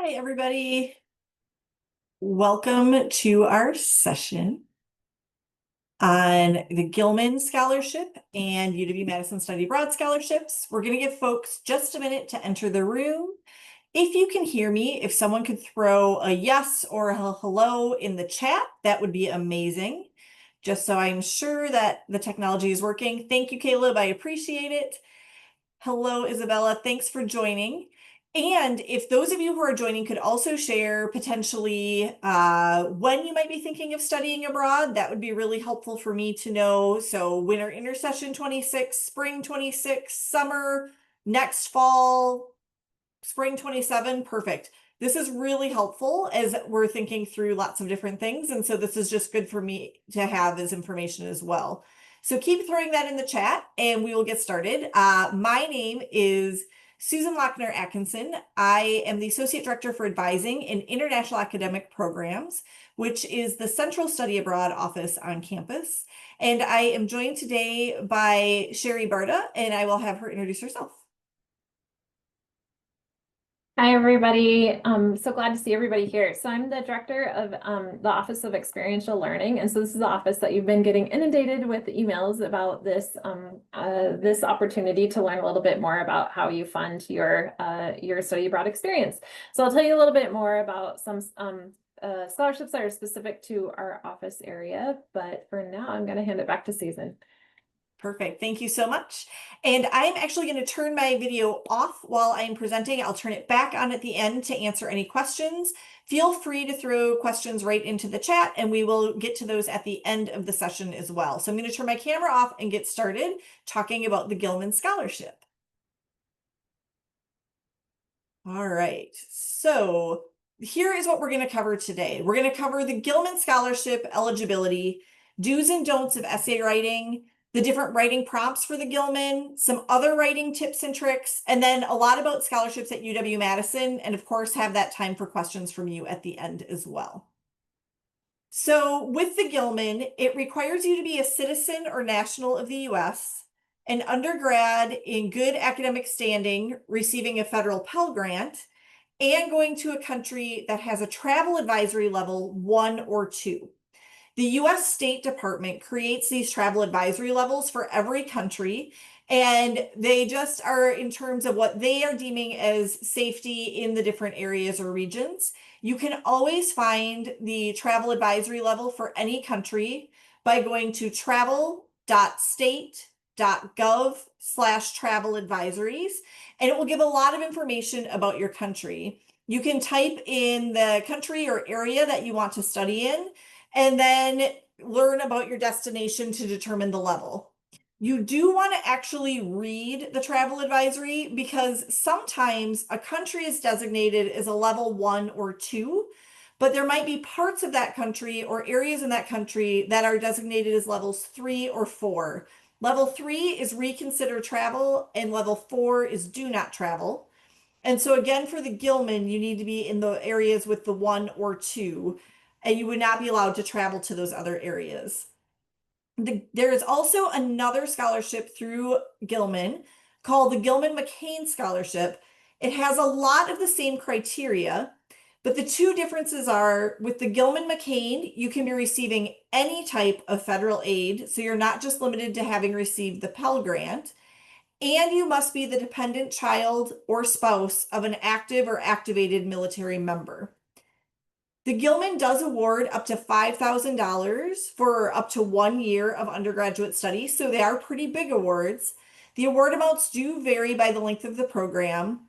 Hi, everybody. Welcome to our session on the Gilman Scholarship and UW-Madison Study Abroad Scholarships. We're going to give folks just a minute to enter the room. If you can hear me, if someone could throw a yes or a hello in the chat, that would be amazing. Just so I'm sure that the technology is working. Thank you, Caleb. I appreciate it. Hello, Isabella. Thanks for joining. And if those of you who are joining could also share potentially when you might be thinking of studying abroad, that would be really helpful for me to know. So winter intersession 26, spring 26, summer, next fall, spring 27, perfect. This is really helpful as we're thinking through lots of different things. And so this is just good for me to have as information as well. So keep throwing that in the chat and we will get started. My name is Susan Lochner Atkinson. I am the Associate Director for Advising in International Academic Programs, which is the Central Study Abroad office on campus. And I am joined today by Sherry Barta, and I will have her introduce herself. Hi, everybody. I'm so glad to see everybody here. So I'm the director of the Office of Experiential Learning. And so this is the office that you've been getting inundated with emails about this opportunity to learn a little bit more about how you fund your study abroad experience. So I'll tell you a little bit more about some scholarships that are specific to our office area. But for now, I'm going to hand it back to Susan. Perfect. Thank you so much. And I'm actually going to turn my video off while I'm presenting. I'll turn it back on at the end to answer any questions. Feel free to throw questions right into the chat and we will get to those at the end of the session as well. So I'm going to turn my camera off and get started talking about the Gilman Scholarship. All right. So here is what we're going to cover today. We're going to cover the Gilman Scholarship eligibility, do's and don'ts of essay writing, the different writing prompts for the Gilman, some other writing tips and tricks, and then a lot about scholarships at UW-Madison, and of course have that time for questions from you at the end as well. So with the Gilman, it requires you to be a citizen or national of the US, an undergrad in good academic standing, receiving a federal Pell Grant, and going to a country that has a travel advisory level 1 or 2. The US State Department creates these travel advisory levels for every country, and they just are in terms of what they are deeming as safety in the different areas or regions. You can always find the travel advisory level for any country by going to travel.state.gov/travel advisories, and it will give a lot of information about your country. You can type in the country or area that you want to study in, and then learn about your destination to determine the level. You do want to actually read the travel advisory because sometimes a country is designated as a level 1 or 2, but there might be parts of that country or areas in that country that are designated as levels 3 or 4. Level 3 is reconsider travel and level 4 is do not travel. And so again, for the Gilman, you need to be in the areas with the 1 or 2, and you would not be allowed to travel to those other areas. There is also another scholarship through Gilman called the Gilman-McCain Scholarship. It has a lot of the same criteria, but the two differences are with the Gilman-McCain, you can be receiving any type of federal aid, so you're not just limited to having received the Pell Grant, and you must be the dependent child or spouse of an active or activated military member. The Gilman does award up to $5,000 for up to 1 year of undergraduate study, so they are pretty big awards. The award amounts do vary by the length of the program.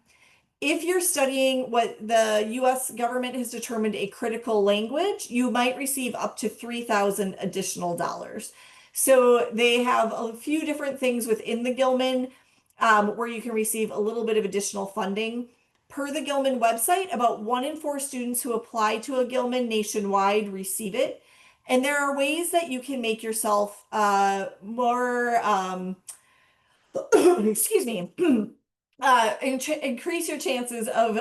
If you're studying what the US government has determined a critical language, you might receive up to $3,000 additional dollars. So they have a few different things within the Gilman where you can receive a little bit of additional funding. Per the Gilman website, about 1 in 4 students who apply to a Gilman nationwide receive it. And there are ways that you can make yourself more, excuse me, increase your chances of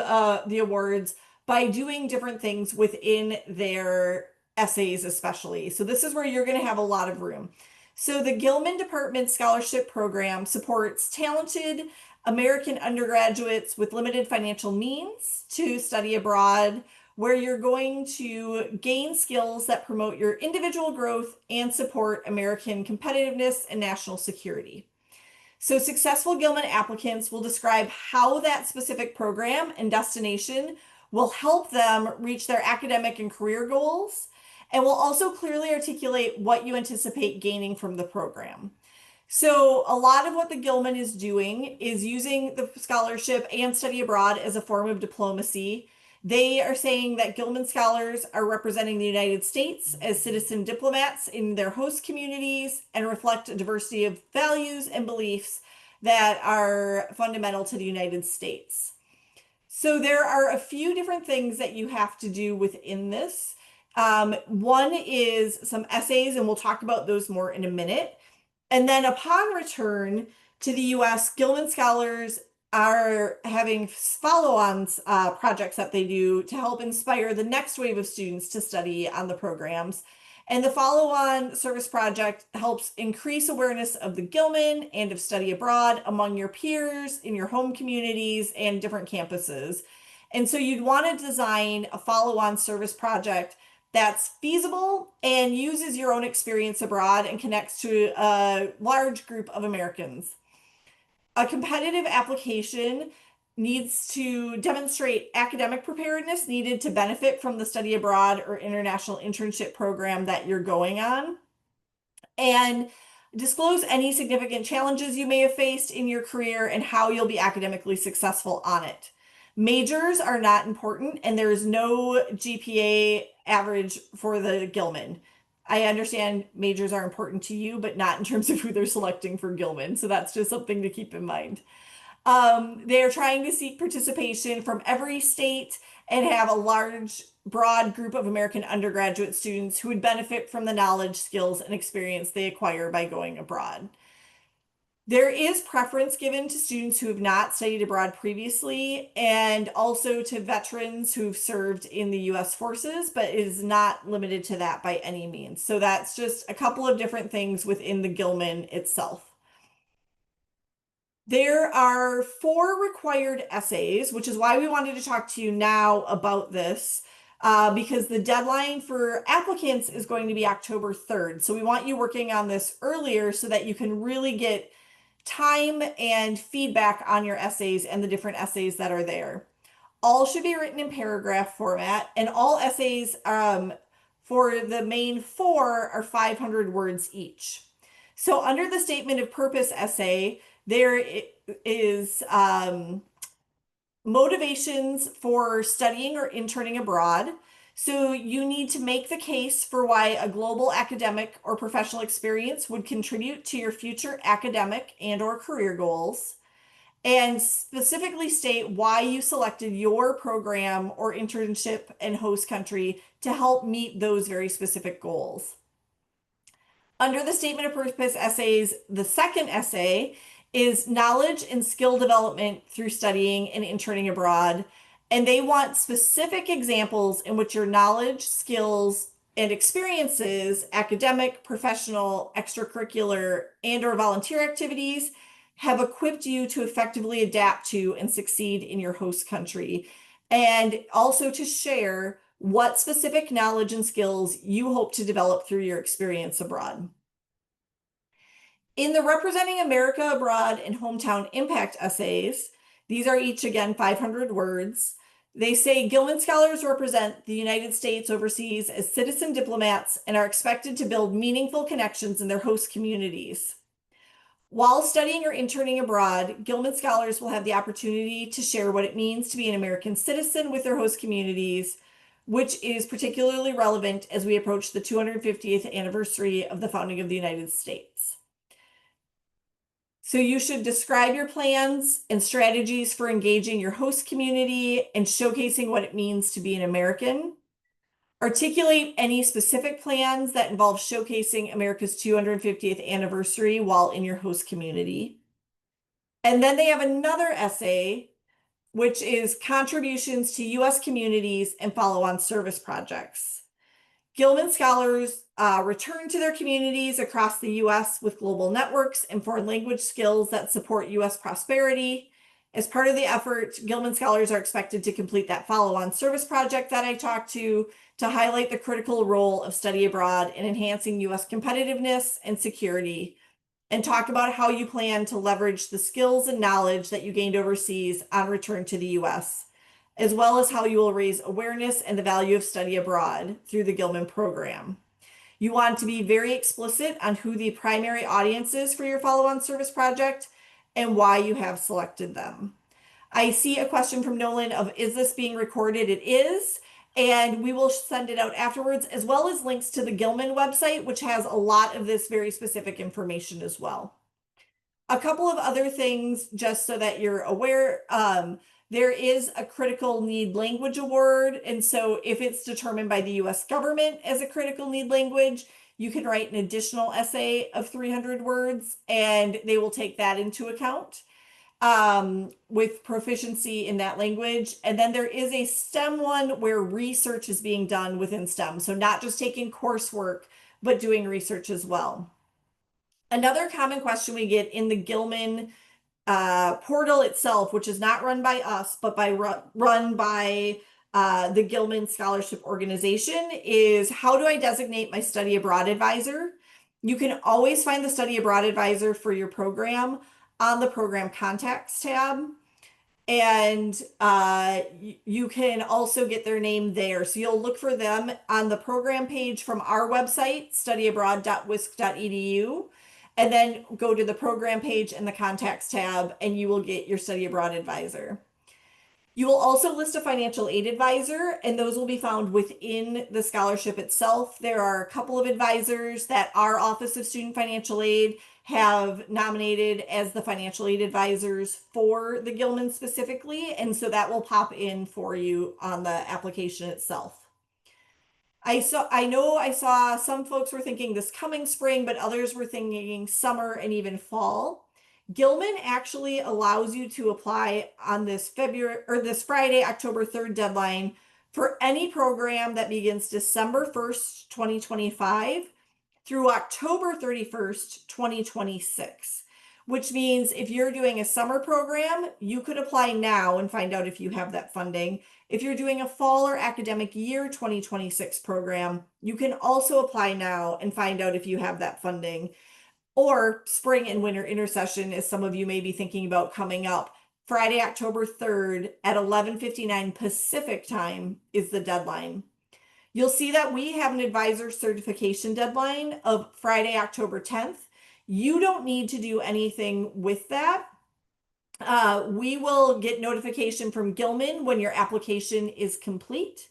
the awards by doing different things within their essays, especially. So this is where you're going to have a lot of room. So the Gilman Department Scholarship Program supports talented American undergraduates with limited financial means to study abroad, where you're going to gain skills that promote your individual growth and support American competitiveness and national security. So successful Gilman applicants will describe how that specific program and destination will help them reach their academic and career goals, and will also clearly articulate what you anticipate gaining from the program. So a lot of what the Gilman is doing is using the scholarship and study abroad as a form of diplomacy. They are saying that Gilman scholars are representing the United States as citizen diplomats in their host communities and reflect a diversity of values and beliefs that are fundamental to the United States. So there are a few different things that you have to do within this. One is some essays, and we'll talk about those more in a minute. And then upon return to the US, Gilman scholars are having follow-on projects that they do to help inspire the next wave of students to study on the programs. And the follow-on service project helps increase awareness of the Gilman and of study abroad among your peers in your home communities and different campuses. And so you'd want to design a follow-on service project that's feasible and uses your own experience abroad and connects to a large group of Americans. A competitive application needs to demonstrate academic preparedness needed to benefit from the study abroad or international internship program that you're going on, and disclose any significant challenges you may have faced in your career and how you'll be academically successful on it. Majors are not important, and there is no GPA average for the Gilman. I understand majors are important to you, but not in terms of who they're selecting for Gilman. So that's just something to keep in mind. They are trying to seek participation from every state and have a large, broad group of American undergraduate students who would benefit from the knowledge, skills, and experience they acquire by going abroad. There is preference given to students who have not studied abroad previously, and also to veterans who've served in the US forces, but it is not limited to that by any means. So that's just a couple of different things within the Gilman itself. There are 4 required essays, which is why we wanted to talk to you now about this, because the deadline for applicants is going to be October 3rd. So we want you working on this earlier so that you can really get time and feedback on your essays and the different essays that are there. All should be written in paragraph format, and all essays for the main 4 are 500 words each. So under the statement of purpose essay, there is motivations for studying or interning abroad. So you need to make the case for why a global academic or professional experience would contribute to your future academic and/or career goals, and specifically state why you selected your program or internship and host country to help meet those very specific goals. Under the statement of purpose essays, the second essay is knowledge and skill development through studying and interning abroad. And they want specific examples in which your knowledge, skills, and experiences, academic, professional, extracurricular, and/or volunteer activities have equipped you to effectively adapt to and succeed in your host country. And also to share what specific knowledge and skills you hope to develop through your experience abroad. In the Representing America Abroad and Hometown Impact essays, these are each, again, 500 words. They say Gilman scholars represent the United States overseas as citizen diplomats and are expected to build meaningful connections in their host communities. While studying or interning abroad, Gilman scholars will have the opportunity to share what it means to be an American citizen with their host communities, which is particularly relevant as we approach the 250th anniversary of the founding of the United States. So you should describe your plans and strategies for engaging your host community and showcasing what it means to be an American. Articulate any specific plans that involve showcasing America's 250th anniversary while in your host community. And then they have another essay, which is contributions to US communities and follow-on service projects. Gilman scholars return to their communities across the US with global networks and foreign language skills that support US prosperity. As part of the effort, Gilman scholars are expected to complete that follow-on service project that I talked to highlight the critical role of study abroad in enhancing U.S. competitiveness and security, and talk about how you plan to leverage the skills and knowledge that you gained overseas on return to the U.S., as well as how you will raise awareness and the value of study abroad through the Gilman program. You want to be very explicit on who the primary audience is for your follow-on service project and why you have selected them. I see a question from Nolan of, is this being recorded? It is, and we will send it out afterwards, as well as links to the Gilman website, which has a lot of this very specific information as well. A couple of other things, just so that you're aware, there is a critical need language award. And so if it's determined by the US government as a critical need language, you can write an additional essay of 300 words, and they will take that into account with proficiency in that language. And then there is a STEM one where research is being done within STEM. So not just taking coursework, but doing research as well. Another common question we get in the Gilman portal itself, which is not run by us, but run by the Gilman Scholarship Organization, is how do I designate my study abroad advisor? You can always find the study abroad advisor for your program on the program contacts tab. And you can also get their name there. So you'll look for them on the program page from our website, studyabroad.wisc.edu, and then go to the program page and the contacts tab, and you will get your study abroad advisor. You will also list a financial aid advisor, and those will be found within the scholarship itself. There are a couple of advisors that our Office of Student Financial Aid have nominated as the financial aid advisors for the Gilman specifically, and so that will pop in for you on the application itself. I saw some folks were thinking this coming spring, but others were thinking summer and even fall. Gilman actually allows you to apply on this Friday, October 3rd deadline for any program that begins December 1st, 2025 through October 31st, 2026, which means if you're doing a summer program, you could apply now and find out if you have that funding. If you're doing a fall or academic year 2026 program, you can also apply now and find out if you have that funding. Or spring and winter intersession, as some of you may be thinking about coming up. Friday, October 3rd at 11:59 Pacific time is the deadline. You'll see that we have an advisor certification deadline of Friday, October 10th. You don't need to do anything with that. We will get notification from Gilman when your application is complete,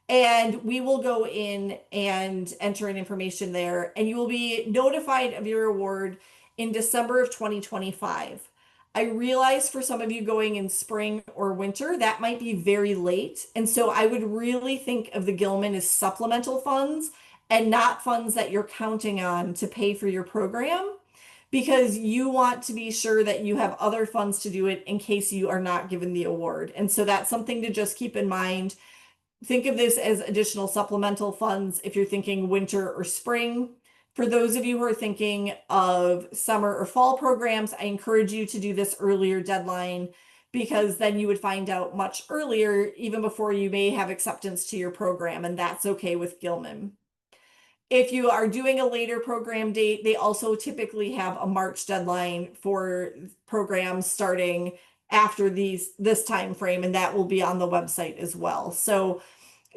and we will go in and enter in information there, and you will be notified of your award in December of 2025. I realize for some of you going in spring or winter, that might be very late. And so I would really think of the Gilman as supplemental funds and not funds that you're counting on to pay for your program, because you want to be sure that you have other funds to do it in case you are not given the award. And so that's something to just keep in mind. Think of this as additional supplemental funds if you're thinking winter or spring. For those of you who are thinking of summer or fall programs, I encourage you to do this earlier deadline, because then you would find out much earlier, even before you may have acceptance to your program, and that's okay with Gilman. If you are doing a later program date, they also typically have a March deadline for programs starting after this time frame, and that will be on the website as well. So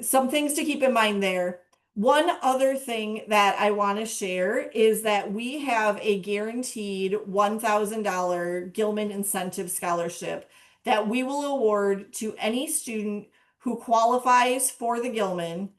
some things to keep in mind there. One other thing that I want to share is that we have a guaranteed $1,000 Gilman Incentive Scholarship that we will award to any student who qualifies for the Gilman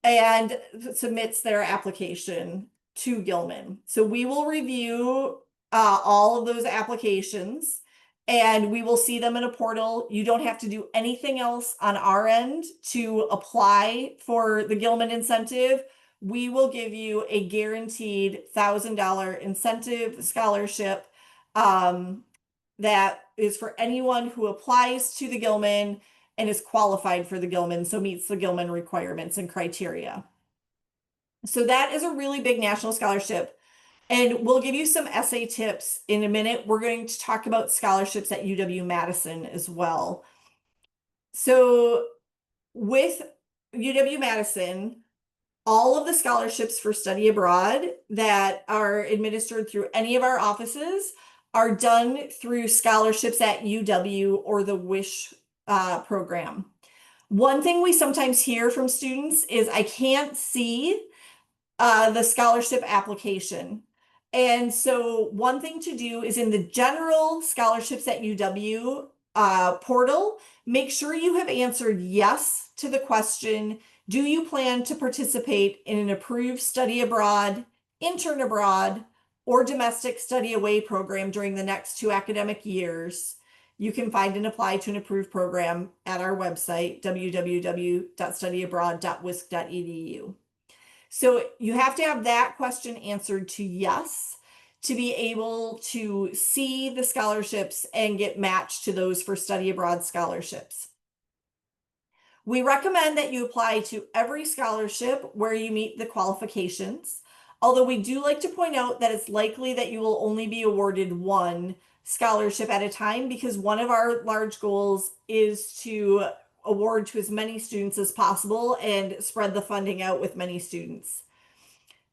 and submits their application to Gilman. So we will review all of those applications, and we will see them in a portal. You don't have to do anything else on our end to apply for the Gilman incentive. We will give you a guaranteed $1,000 incentive scholarship that is for anyone who applies to the Gilman and is qualified for the Gilman, so meets the Gilman requirements and criteria. So that is a really big national scholarship. And we'll give you some essay tips in a minute. We're going to talk about scholarships at UW-Madison as well. So with UW-Madison, all of the scholarships for study abroad that are administered through any of our offices are done through scholarships at UW or the WISH program. One thing we sometimes hear from students is, I can't see the scholarship application. And so one thing to do is in the general scholarships at UW portal, make sure you have answered yes to the question, do you plan to participate in an approved study abroad, intern abroad, or domestic study away program during the next 2 academic years? You can find and apply to an approved program at our website, www.studyabroad.wisc.edu. So you have to have that question answered to yes to be able to see the scholarships and get matched to those for study abroad scholarships. We recommend that you apply to every scholarship where you meet the qualifications, although we do like to point out that it's likely that you will only be awarded one scholarship at a time, because one of our large goals is to award to as many students as possible and spread the funding out with many students.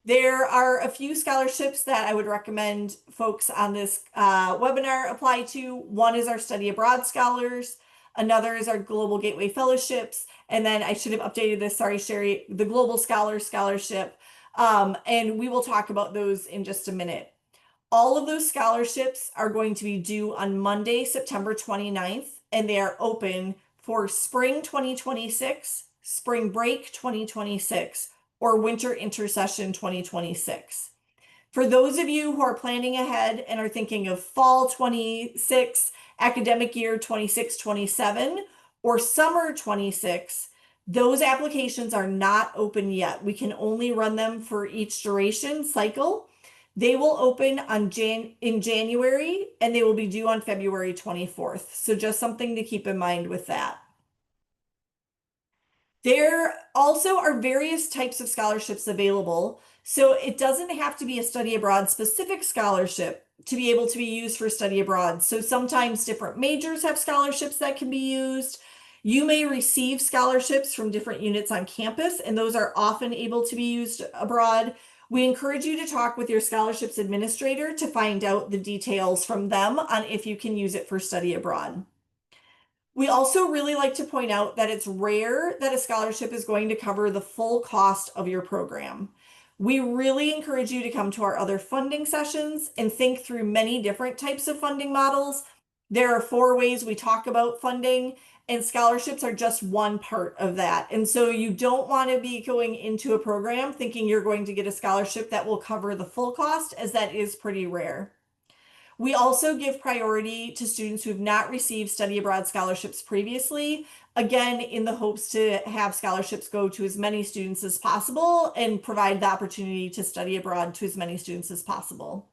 There are a few scholarships that I would recommend folks on this webinar apply to. One is our Study Abroad Scholars. Another is our Global Gateway Fellowships. And then I should have updated this, sorry, Sherry, the Global Scholar Scholarship. And we will talk about those in just a minute. All of those scholarships are going to be due on Monday, September 29th, and they are open for spring 2026, spring break 2026, or winter intersession 2026. For those of you who are planning ahead and are thinking of fall 26, academic year 26-27, or summer 26, those applications are not open yet. We can only run them for each duration cycle. They will open in January, and they will be due on February 24th. So just something to keep in mind with that. There also are various types of scholarships available. So it doesn't have to be a study abroad specific scholarship to be able to be used for study abroad. So sometimes different majors have scholarships that can be used. You may receive scholarships from different units on campus, and those are often able to be used abroad. We encourage you to talk with your scholarships administrator to find out the details from them on if you can use it for study abroad. We also really like to point out that it's rare that a scholarship is going to cover the full cost of your program. We really encourage you to come to our other funding sessions and think through many different types of funding models. There are 4 ways we talk about funding, and scholarships are just one part of that. And so you don't want to be going into a program thinking you're going to get a scholarship that will cover the full cost, as that is pretty rare. We also give priority to students who have not received study abroad scholarships previously, again, in the hopes to have scholarships go to as many students as possible and provide the opportunity to study abroad to as many students as possible.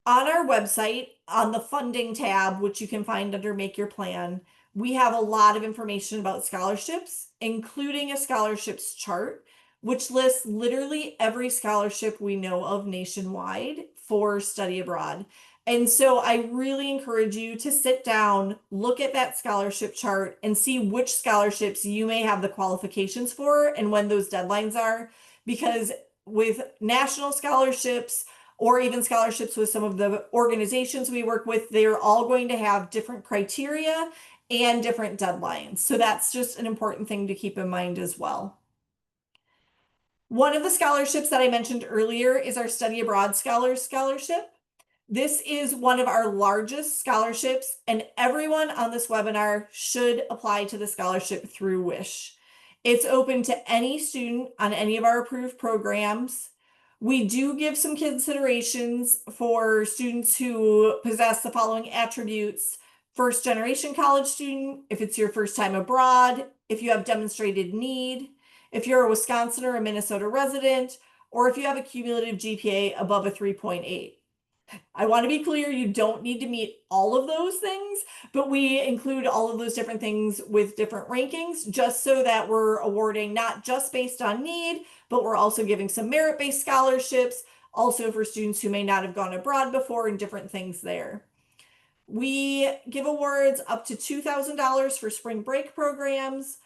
On our website, on the funding tab, which you can find under Make Your Plan, we have a lot of information about scholarships, including a scholarships chart, which lists literally every scholarship we know of nationwide for study abroad. And so I really encourage you to sit down, look at that scholarship chart, and see which scholarships you may have the qualifications for and when those deadlines are. Because with national scholarships, or even scholarships with some of the organizations we work with, they're all going to have different criteria and different deadlines. So that's just an important thing to keep in mind as well. One of the scholarships that I mentioned earlier is our Study Abroad Scholars Scholarship. This is one of our largest scholarships, and everyone on this webinar should apply to the scholarship through WISH. It's open to any student on any of our approved programs. We do give some considerations for students who possess the following attributes: first generation college student, if it's your first time abroad, if you have demonstrated need, if you're a Wisconsin or a Minnesota resident, or if you have a cumulative GPA above a 3.8. I want to be clear, you don't need to meet all of those things, but we include all of those different things with different rankings, just so that we're awarding not just based on need, but we're also giving some merit-based scholarships, also for students who may not have gone abroad before and different things there. We give awards up to $2,000 for spring break programs,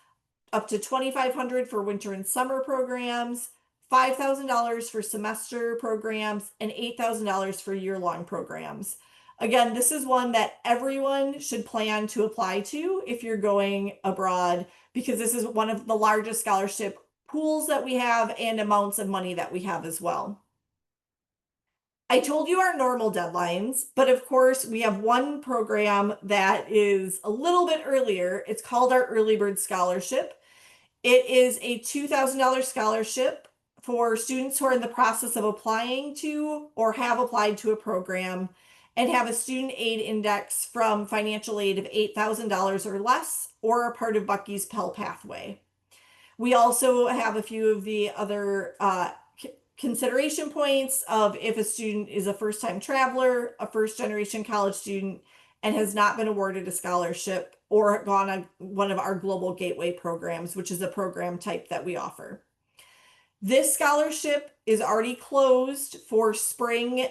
up to $2,500 for winter and summer programs, $5,000 for semester programs, and $8,000 for year-long programs. Again, this is one that everyone should plan to apply to if you're going abroad, because this is one of the largest scholarship pools that we have and amounts of money that we have as well. I told you our normal deadlines, but of course we have one program that is a little bit earlier. It's called our Early Bird Scholarship. It is a $2,000 scholarship for students who are in the process of applying to or have applied to a program and have a student aid index from financial aid of $8,000 or less, or are part of Bucky's Pell Pathway. We also have a few of the other consideration points of if a student is a first-time traveler, a first-generation college student, and has not been awarded a scholarship or gone on one of our Global Gateway programs, which is a program type that we offer. This scholarship is already closed for spring,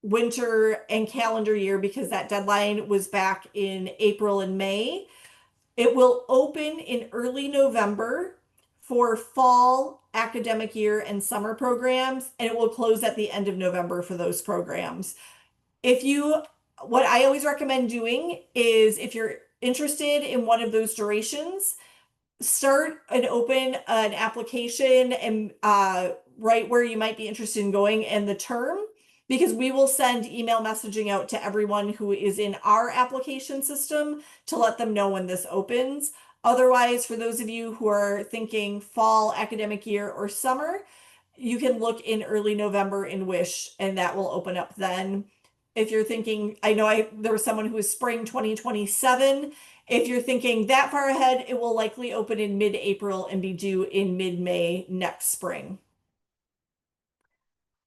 winter, and calendar year because that deadline was back in April and May. It will open in early November for fall academic year and summer programs, and it will close at the end of November for those programs. What I always recommend doing is if you're interested in one of those durations, start and open an application and write where you might be interested in going and the term, because we will send email messaging out to everyone who is in our application system to let them know when this opens. Otherwise, for those of you who are thinking fall academic year or summer, you can look in early November in Wish, and that will open up then. If you're thinking, I know there was someone who was spring 2027. If you're thinking that far ahead, it will likely open in mid-April and be due in mid-May next spring.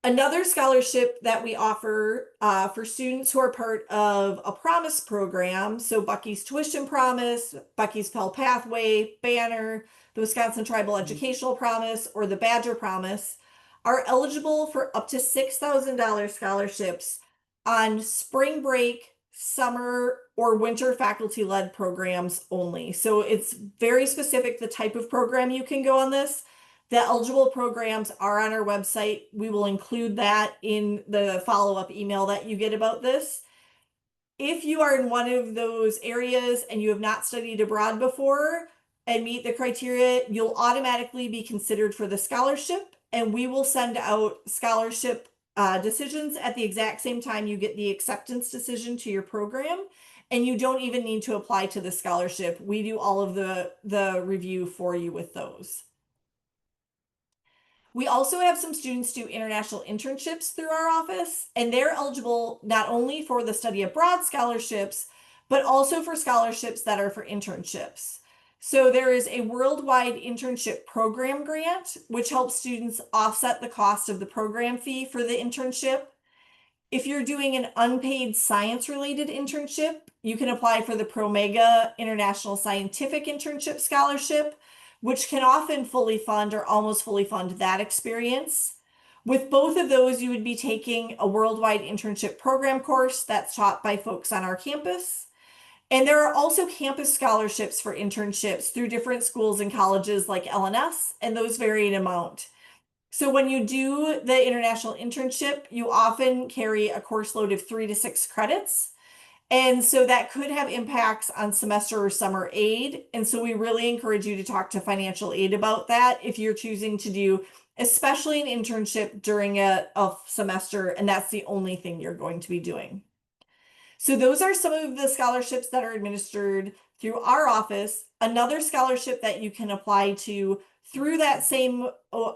Another scholarship that we offer for students who are part of a Promise program, so Bucky's Tuition Promise, Bucky's Pell Pathway, Banner, the Wisconsin Tribal Educational Promise, or the Badger Promise, are eligible for up to $6,000 scholarships on spring break, summer, or winter faculty-led programs only. So it's very specific the type of program you can go on this. The eligible programs are on our website. We will include that in the follow-up email that you get about this. If you are in one of those areas and you have not studied abroad before and meet the criteria, you'll automatically be considered for the scholarship, and we will send out scholarship decisions at the exact same time you get the acceptance decision to your program, and you don't even need to apply to the scholarship. We do all of the review for you with those. We also have some students do international internships through our office, and they're eligible not only for the study abroad scholarships, but also for scholarships that are for internships. So there is a worldwide internship program grant, which helps students offset the cost of the program fee for the internship. If you're doing an unpaid science-related internship, you can apply for the Promega International Scientific Internship Scholarship, which can often fully fund or almost fully fund that experience. With both of those, you would be taking a worldwide internship program course that's taught by folks on our campus. And there are also campus scholarships for internships through different schools and colleges like LNS, and those vary in amount. So when you do the international internship, you often carry a course load of 3 to 6 credits. And so that could have impacts on semester or summer aid. And so we really encourage you to talk to financial aid about that if you're choosing to do, especially an internship during a semester, and that's the only thing you're going to be doing. So those are some of the scholarships that are administered through our office. Another scholarship that you can apply to through that same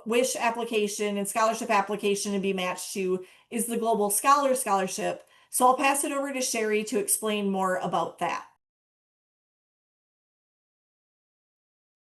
WISH application and scholarship application and be matched to is the Global Scholar Scholarship. So I'll pass it over to Sherry to explain more about that.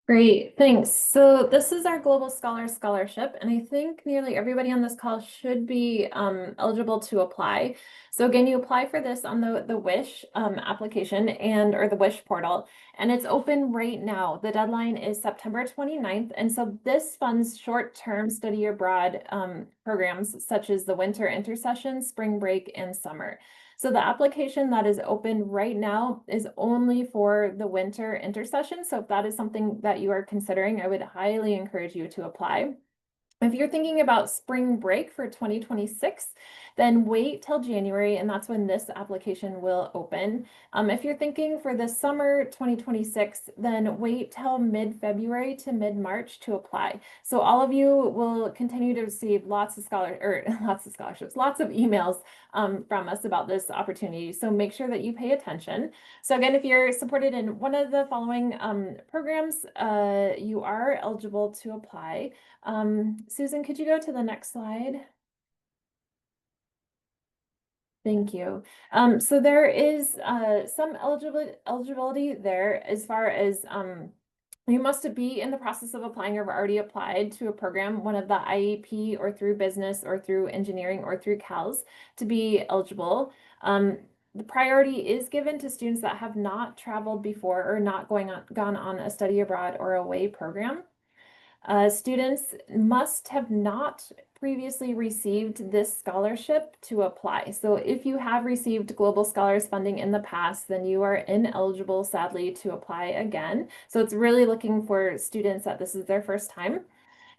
Great, thanks. So this is our Global Scholar Scholarship, and I think nearly everybody on this call should be eligible to apply. So again, you apply for this on the Wish application or the Wish portal, and it's open right now. The deadline is September 29th, and so this funds short-term study abroad programs such as the winter intersession, spring break, and summer. So the application that is open right now is only for the winter intersession. So if that is something that you are considering, I would highly encourage you to apply. If you're thinking about spring break for 2026, then wait till January, and that's when this application will open. If you're thinking for the summer 2026, then wait till mid-February to mid-March to apply. So all of you will continue to receive lots of scholarships, lots of emails from us about this opportunity. So make sure that you pay attention. So again, if you're supported in one of the following programs, you are eligible to apply. Susan, could you go to the next slide? Thank you. So there is some eligibility there as far as you must be in the process of applying or have already applied to a program, one of the IEP or through business or through engineering or through CALS to be eligible. The priority is given to students that have not traveled before or not gone on a study abroad or away program. Students must have not previously received this scholarship to apply. So if you have received Global Scholars funding in the past, then you are ineligible, sadly, to apply again. So it's really looking for students that this is their first time.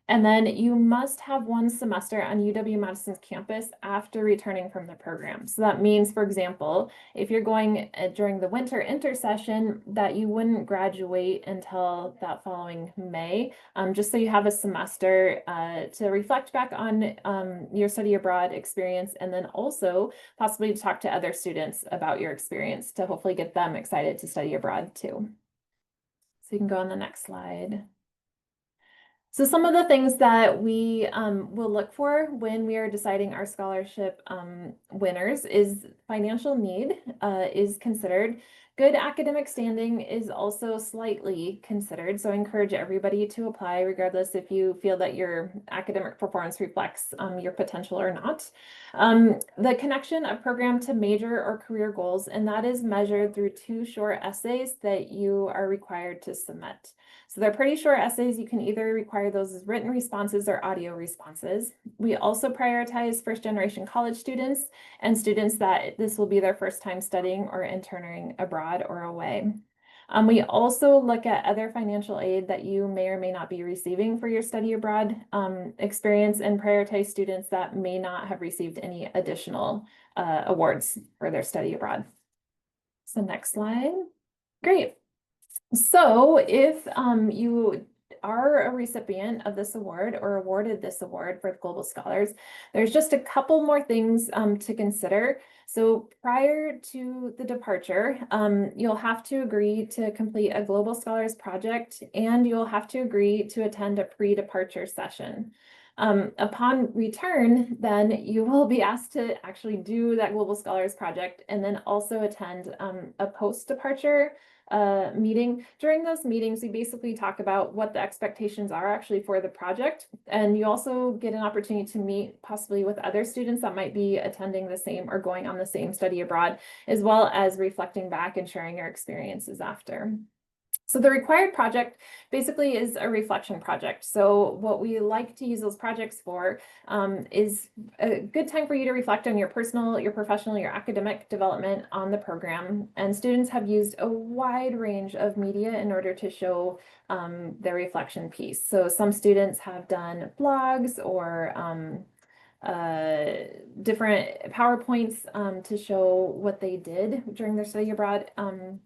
And then you must have one semester on UW-Madison's campus after returning from the program. So that means, for example, if you're going during the winter intersession, that you wouldn't graduate until that following May, just so you have a semester to reflect back on your study abroad experience, and then also possibly to talk to other students about your experience to hopefully get them excited to study abroad too. So you can go on the next slide. So some of the things that we will look for when we are deciding our scholarship winners is financial need is considered. Good academic standing is also slightly considered. So I encourage everybody to apply regardless if you feel that your academic performance reflects your potential or not. The connection of program to major or career goals, and that is measured through 2 short essays that you are required to submit. So they're pretty short essays. You can either require those as written responses or audio responses. We also prioritize first-generation college students and students that this will be their first time studying or interning abroad or away. We also look at other financial aid that you may or may not be receiving for your study abroad experience and prioritize students that may not have received any additional awards for their study abroad. So next slide. Great. So if you are a recipient of this award or awarded this award for Global Scholars, there's just a couple more things to consider. So prior to the departure, you'll have to agree to complete a Global Scholars project, and you'll have to agree to attend a pre-departure session. Upon return, then you will be asked to actually do that Global Scholars project and then also attend a post-departure meeting. During those meetings, we basically talk about what the expectations are actually for the project. And you also get an opportunity to meet possibly with other students that might be attending the same or going on the same study abroad, as well as reflecting back and sharing your experiences after. So the required project basically is a reflection project. So what we like to use those projects for is a good time for you to reflect on your personal, your professional, your academic development on the program. And students have used a wide range of media in order to show their reflection piece. So some students have done blogs or different PowerPoints to show what they did during their study abroad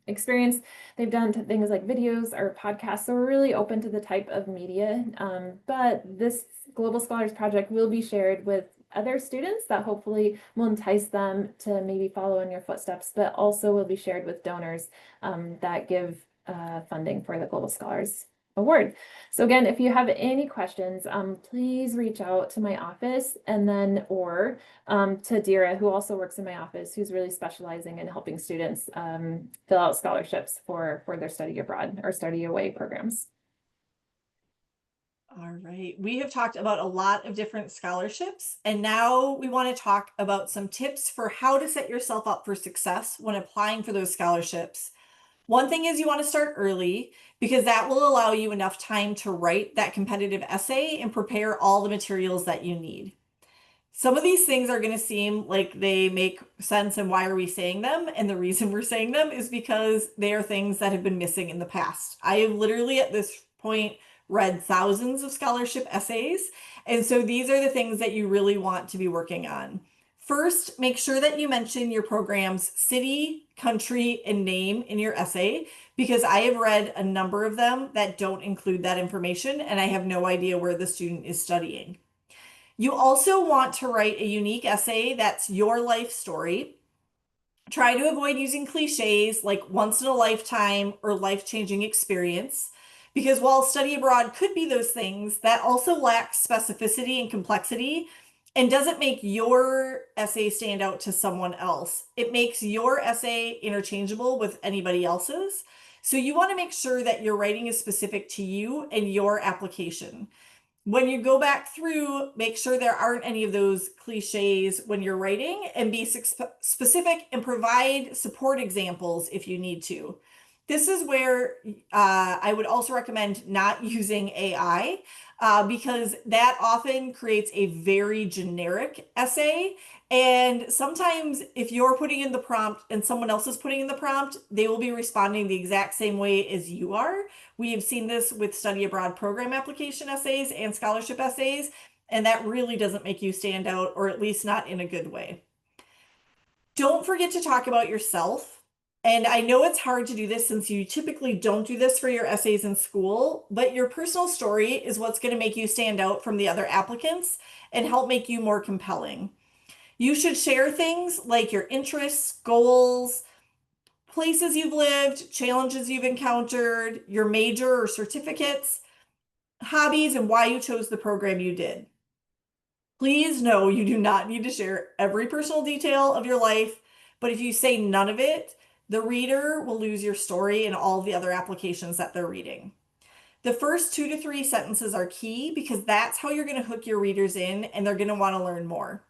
experience. They've done things like videos or podcasts, so we're really open to the type of media. But this Global Scholars Project will be shared with other students that hopefully will entice them to maybe follow in your footsteps, but also will be shared with donors that give funding for the Global Scholars Award. So again, if you have any questions, please reach out to my office and then or to Dira, who also works in my office, who's really specializing in helping students fill out scholarships for their study abroad or study away programs. All right. We have talked about a lot of different scholarships, and now we want to talk about some tips for how to set yourself up for success when applying for those scholarships. One thing is you want to start early because that will allow you enough time to write that competitive essay and prepare all the materials that you need. Some of these things are going to seem like they make sense and why are we saying them? And the reason we're saying them is because they are things that have been missing in the past. I have literally at this point read thousands of scholarship essays. And so these are the things that you really want to be working on. First, make sure that you mention your program's city, country, and name in your essay because I have read a number of them that don't include that information and I have no idea where the student is studying. You also want to write a unique essay that's your life story. Try to avoid using cliches like once in a lifetime or life-changing experience, because while study abroad could be those things, that also lacks specificity and complexity and doesn't make your essay stand out to someone else. It makes your essay interchangeable with anybody else's. So you want to make sure that your writing is specific to you and your application. When you go back through, make sure there aren't any of those cliches when you're writing and be specific and provide support examples if you need to. This is where I would also recommend not using AI because that often creates a very generic essay. And sometimes if you're putting in the prompt and someone else is putting in the prompt, they will be responding the exact same way as you are. We have seen this with study abroad program application essays and scholarship essays, and that really doesn't make you stand out, or at least not in a good way. Don't forget to talk about yourself. And I know it's hard to do this since you typically don't do this for your essays in school, but your personal story is what's going to make you stand out from the other applicants and help make you more compelling. You should share things like your interests, goals, places you've lived, challenges you've encountered, your major or certificates, hobbies, and why you chose the program you did. Please know you do not need to share every personal detail of your life, but if you say none of it, the reader will lose your story and all the other applications that they're reading. The first 2 to 3 sentences are key because that's how you're going to hook your readers in and they're going to want to learn more.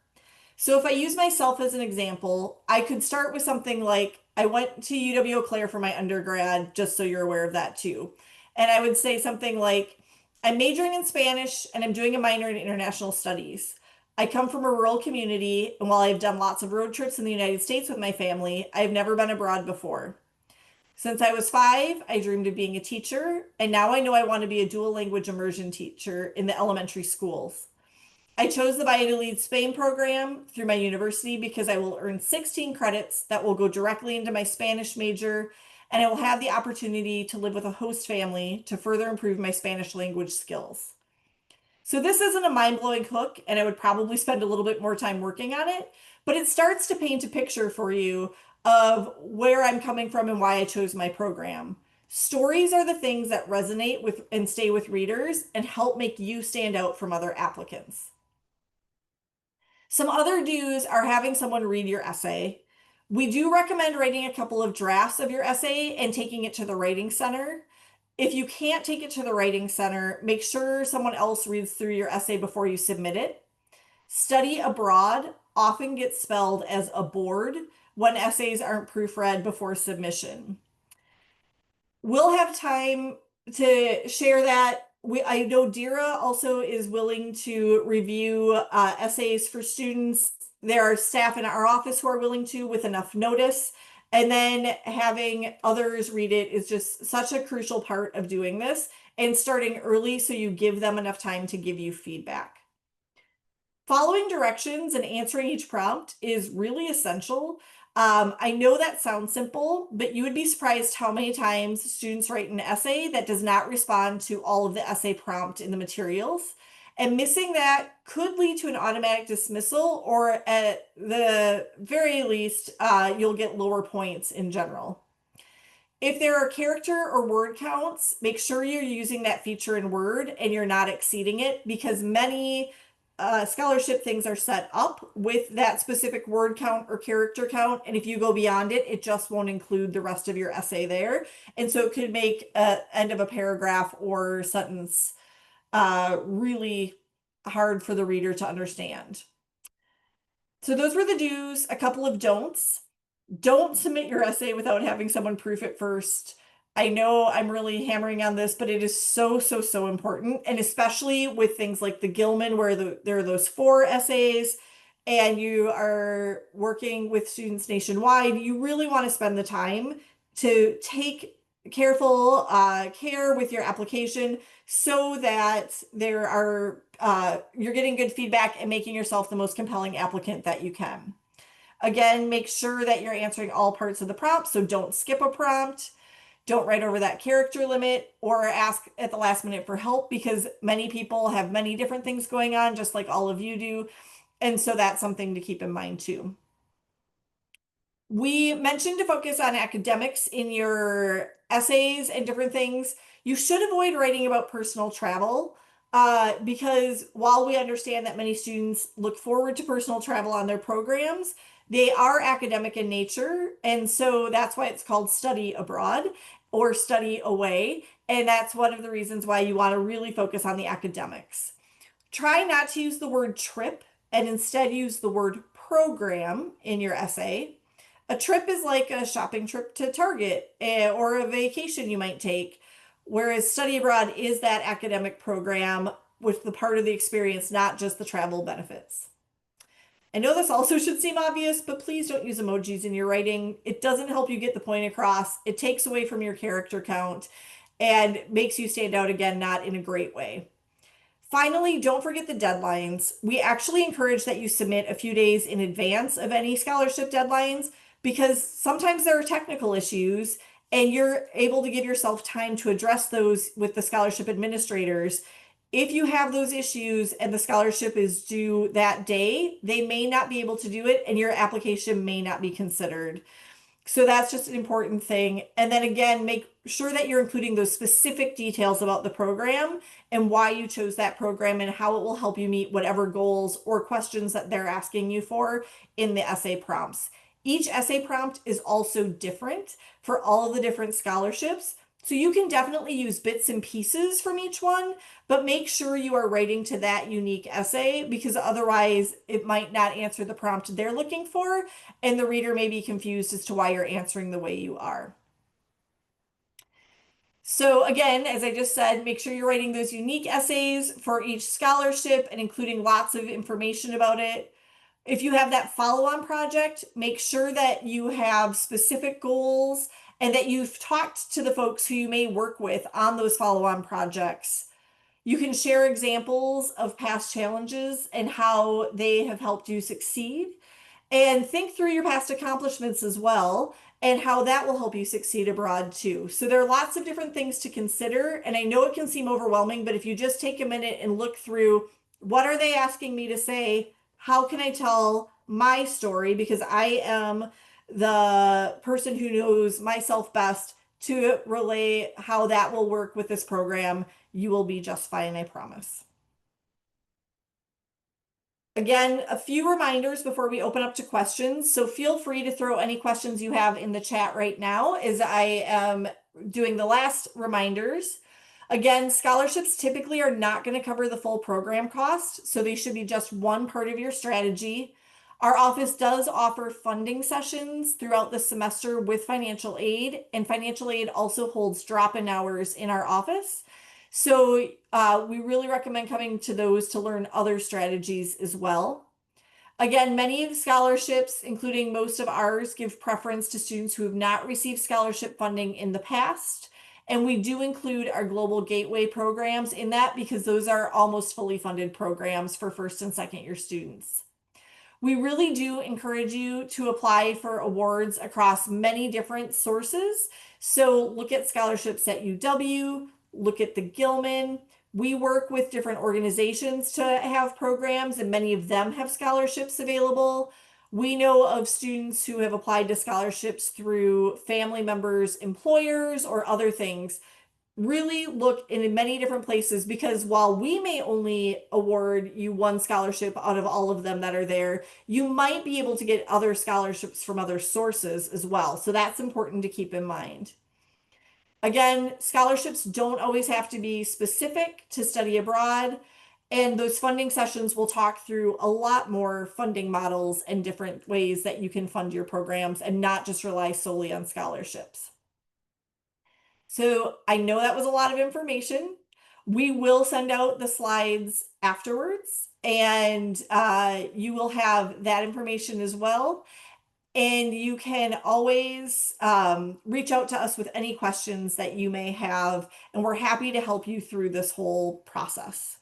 So if I use myself as an example, I could start with something like, I went to UW-Eau Claire for my undergrad, just so you're aware of that too. And I would say something like, I'm majoring in Spanish and I'm doing a minor in international studies. I come from a rural community, and while I've done lots of road trips in the United States with my family, I've never been abroad before. Since I was 5, I dreamed of being a teacher, and now I know I want to be a dual language immersion teacher in the elementary schools. I chose the Valladolid, Spain program through my university because I will earn 16 credits that will go directly into my Spanish major, and I will have the opportunity to live with a host family to further improve my Spanish language skills. So this isn't a mind-blowing hook, and I would probably spend a little bit more time working on it, but it starts to paint a picture for you of where I'm coming from and why I chose my program. Stories are the things that resonate with and stay with readers and help make you stand out from other applicants. Some other do's are having someone read your essay. We do recommend writing a couple of drafts of your essay and taking it to the writing center. If you can't take it to the writing center, make sure someone else reads through your essay before you submit it. Study abroad often gets spelled as aboard when essays aren't proofread before submission. We'll have time to share that. I know Dira also is willing to review essays for students. There are staff in our office who are willing to with enough notice. And then having others read it is just such a crucial part of doing this and starting early so you give them enough time to give you feedback. Following directions and answering each prompt is really essential. I know that sounds simple, but you would be surprised how many times students write an essay that does not respond to all of the essay prompt in the materials. And missing that could lead to an automatic dismissal, or at the very least, you'll get lower points in general. If there are character or word counts, make sure you're using that feature in Word and you're not exceeding it because many scholarship things are set up with that specific word count or character count. And if you go beyond it, it just won't include the rest of your essay there. And so it could make an end of a paragraph or sentence really hard for the reader to understand. So those were the do's, a couple of don'ts. Don't submit your essay without having someone proof it first. I know I'm really hammering on this, but it is so, so, so important. And especially with things like the Gilman, where there are those 4 essays and you are working with students nationwide, you really want to spend the time to take careful care with your application so that you're getting good feedback and making yourself the most compelling applicant that you can. Again, make sure that you're answering all parts of the prompt, so don't skip a prompt. Don't write over that character limit or ask at the last minute for help, because many people have many different things going on, just like all of you do. And so that's something to keep in mind too. We mentioned to focus on academics in your essays and different things. You should avoid writing about personal travel because while we understand that many students look forward to personal travel on their programs, they are academic in nature. And so that's why it's called study abroad or study away. And that's one of the reasons why you want to really focus on the academics. Try not to use the word trip and instead use the word program in your essay. A trip is like a shopping trip to Target or a vacation you might take, whereas study abroad is that academic program with the part of the experience, not just the travel benefits. I know this also should seem obvious, but please don't use emojis in your writing. It doesn't help you get the point across. It takes away from your character count and makes you stand out again, not in a great way. Finally, don't forget the deadlines. We actually encourage that you submit a few days in advance of any scholarship deadlines because sometimes there are technical issues and you're able to give yourself time to address those with the scholarship administrators. If you have those issues and the scholarship is due that day, they may not be able to do it and your application may not be considered. So that's just an important thing. And then again, make sure that you're including those specific details about the program and why you chose that program and how it will help you meet whatever goals or questions that they're asking you for in the essay prompts. Each essay prompt is also different for all of the different scholarships. So you can definitely use bits and pieces from each one, but make sure you are writing to that unique essay because otherwise it might not answer the prompt they're looking for, and the reader may be confused as to why you're answering the way you are. So again, as I just said, make sure you're writing those unique essays for each scholarship and including lots of information about it. If you have that follow-on project, make sure that you have specific goals and that you've talked to the folks who you may work with on those follow-on projects. You can share examples of past challenges and how they have helped you succeed. And think through your past accomplishments as well and how that will help you succeed abroad too. So there are lots of different things to consider. And I know it can seem overwhelming, but if you just take a minute and look through what are they asking me to say? How can I tell my story? Because I am the person who knows myself best to relay how that will work with this program. You will be just fine, I promise. Again, a few reminders before we open up to questions. So feel free to throw any questions you have in the chat right now as I am doing the last reminders. Again, scholarships typically are not going to cover the full program cost, so they should be just one part of your strategy. Our office does offer funding sessions throughout the semester with financial aid, and financial aid also holds drop-in hours in our office. So we really recommend coming to those to learn other strategies as well. Again, many of the scholarships, including most of ours, give preference to students who have not received scholarship funding in the past. And we do include our Global Gateway programs in that because those are almost fully funded programs for first and second year students. We really do encourage you to apply for awards across many different sources. So look at scholarships at UW, look at the Gilman. We work with different organizations to have programs, and many of them have scholarships available. We know of students who have applied to scholarships through family members, employers, or other things. Really look in many different places because while we may only award you one scholarship out of all of them that are there, you might be able to get other scholarships from other sources as well. So that's important to keep in mind. Again, scholarships don't always have to be specific to study abroad. And those funding sessions will talk through a lot more funding models and different ways that you can fund your programs and not just rely solely on scholarships. So I know that was a lot of information. We will send out the slides afterwards, and you will have that information as well. And you can always reach out to us with any questions that you may have, and we're happy to help you through this whole process.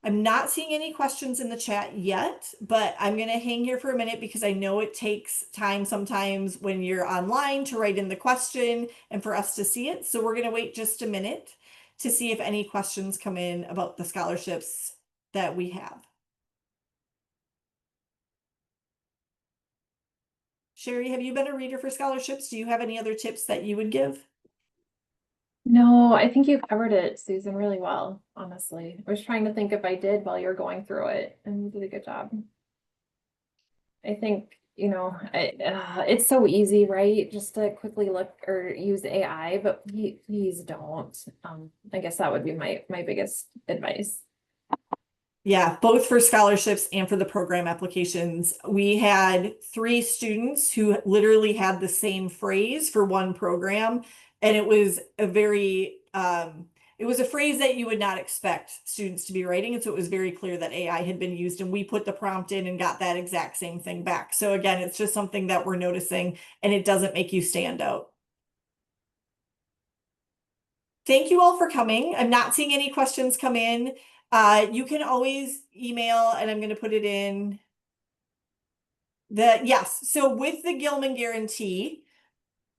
I'm not seeing any questions in the chat yet, but I'm going to hang here for a minute because I know it takes time sometimes when you're online to write in the question and for us to see it. So we're going to wait just a minute to see if any questions come in about the scholarships that we have. Sherry, have you been a reader for scholarships? Do you have any other tips that you would give? No, I think you covered it, Susan, really well, honestly. I was trying to think if I did while you were going through it, and you did a good job. I think, it's so easy, right? Just to quickly look or use AI, but please don't. I guess that would be my biggest advice. Yeah, both for scholarships and for the program applications. We had 3 students who literally had the same phrase for one program, and it was a very it was a phrase that you would not expect students to be writing, and so it was very clear that AI had been used, and we put the prompt in and got that exact same thing back. So again, it's just something that we're noticing, and it doesn't make you stand out. Thank you all for coming. I'm not seeing any questions come in. You can always email, and I'm going to put it in yes. So with the Gilman guarantee,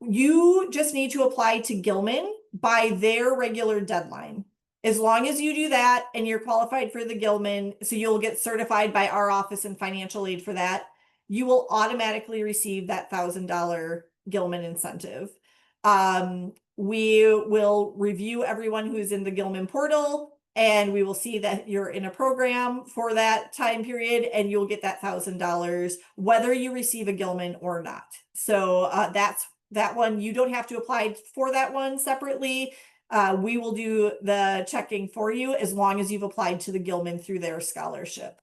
you just need to apply to Gilman by their regular deadline. As long as you do that and you're qualified for the Gilman, so you'll get certified by our office and financial aid for that, you will automatically receive that $1,000 Gilman incentive. We will review everyone who's in the Gilman portal, and we will see that you're in a program for that time period, and you'll get that $1,000 whether you receive a Gilman or not. So that's that one. You don't have to apply for that one separately. We will do the checking for you as long as you've applied to the Gilman through their scholarship.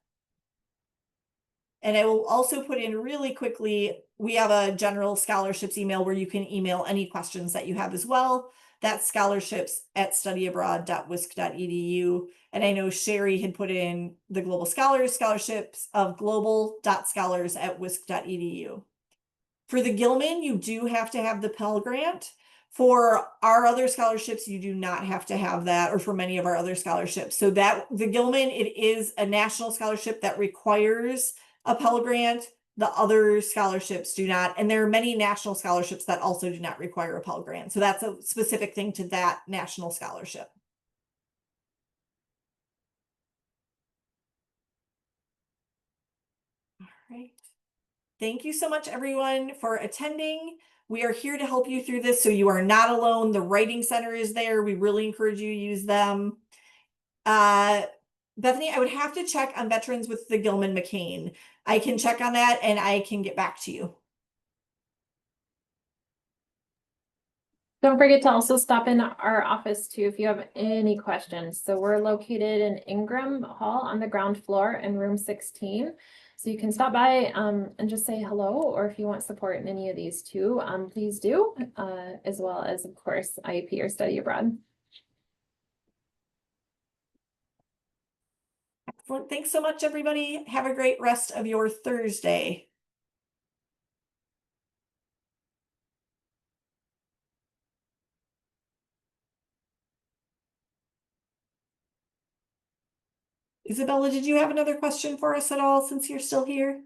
And I will also put in really quickly, we have a general scholarships email where you can email any questions that you have as well. That's scholarships@studyabroad.wisc.edu. And I know Sherry had put in the global scholars scholarships of global.scholars@wisc.edu. For the Gilman, you do have to have the Pell Grant. For our other scholarships, you do not have to have that, or for many of our other scholarships. So that the Gilman, it is a national scholarship that requires a Pell Grant. The other scholarships do not. And there are many national scholarships that also do not require a Pell Grant. So that's a specific thing to that national scholarship. All right. Thank you so much, everyone, for attending. We are here to help you through this, so you are not alone. The Writing Center is there. We really encourage you to use them. Bethany, I would have to check on veterans with the Gilman McCain. I can check on that and I can get back to you. Don't forget to also stop in our office too if you have any questions. So we're located in Ingram Hall on the ground floor in room 16. So you can stop by and just say hello, or if you want support in any of these too, please do, as well as, of course, IEP or study abroad. Excellent. Thanks so much, everybody. Have a great rest of your Thursday. Isabella, did you have another question for us at all since you're still here?